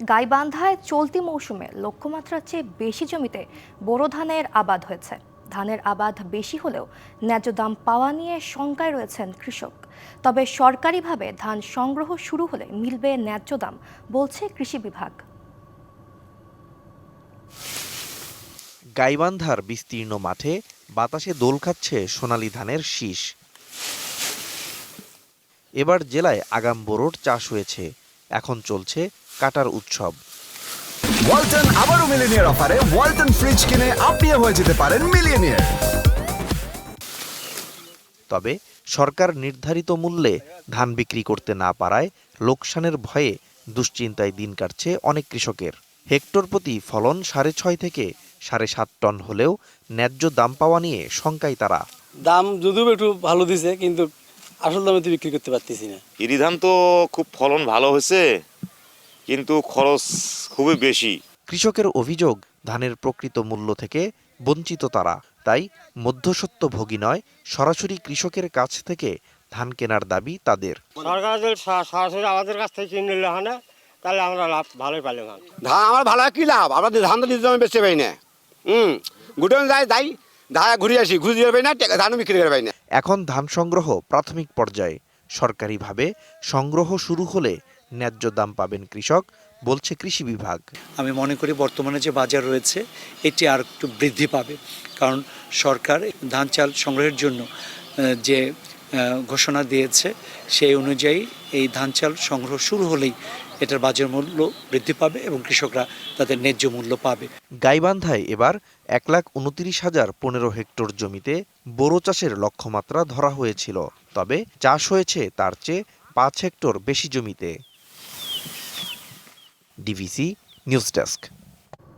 গাইবান্ধায় চলতি মৌসুমে লক্ষ্যমাত্রার চেয়ে বেশি জমিতে বোরো ধানের আবাদ হয়েছে। ধানের আবাদ বেশি হলেও ন্যায্য দাম পাওয়া নিয়ে শঙ্কায় রয়েছেন কৃষক। তবে সরকারিভাবে ধান সংগ্রহ শুরু হলে মিলবে ন্যায্য দাম, বলছে কৃষি বিভাগ। গাইবান্ধার বিস্তীর্ণ মাঠে বাতাসে দোল খাচ্ছে সোনালী ধানের শীষ। এবার জেলায় আগাম বোরোর চাষ হয়েছে, এখন চলছে কাটার উৎসব। ওয়ালটন আবারও মিলিয়নিয়ার অফারে ওয়ালটন ফ্রিজ কিনে আপনিও হয়ে যেতে পারেন মিলিয়নিয়ার। তবে সরকার নির্ধারিত মূল্যে ধান বিক্রি করতে না পারায় লোকসানের ভয়ে দুশ্চিন্তায় দিন কাটছে অনেক কৃষকের। হেক্টর প্রতি ফলন 6.5 থেকে 7.5 টন হলেও ন্যায্য দাম পাওয়া নিয়ে শঙ্কায় তারা। দাম যদিও একটু ভালো দিছে, কিন্তু আসল দামে তো বিক্রি করতে পারতেছি না। ইরি ধান তো খুব ফলন ভালো হয়েছে, কিন্তু খরচ খুবই বেশি। কৃষকের অভিযোগ, ধানের প্রকৃত মূল্য থেকে বঞ্চিত তারা। তাই মধ্যস্বত্বভোগী নয়, সরাসরি কৃষকের কাছ থেকে ধান কেনার দাবি তাদের। সরকার সরাসরি আমাদের কাছ থেকে কিনে নিলে হয় না, তাহলে আমরা লাভ ভালোই পাইলাম। ধান আমার ভালো কি লাভ, আমরা ধান তো নিজে বেচতে পাই না। গুটন যায় যাই ধান ঘুরে আসি, ঘুরে দিয়ে পাই না, ধান বিক্রি করে পাই না। এখন ধান সংগ্রহ প্রাথমিক পর্যায়ে। সরকারিভাবে সংগ্রহ শুরু হলে ন্যায্য দাম পাবেন কৃষক, বলছে কৃষি বিভাগ। আমি মনে করি বর্তমানে যে বাজার রয়েছে এটি আর একটু বৃদ্ধি পাবে, কারণ সরকার ধান চাল সংগ্রহের জন্য যে ঘোষণা দিয়েছে সেই অনুযায়ী এই ধান চাল সংগ্রহ শুরু হলেই এটার বাজার মূল্য বৃদ্ধি পাবে এবং কৃষকরা তাদের ন্যায্য মূল্য পাবে। গাইবান্ধায় এবার 1,29,015 হেক্টর জমিতে বোরো চাষের লক্ষ্যমাত্রা ধরা হয়েছিল, তবে চাষ হয়েছে তার চেয়ে 5 হেক্টর বেশি জমিতে। DVC news desk.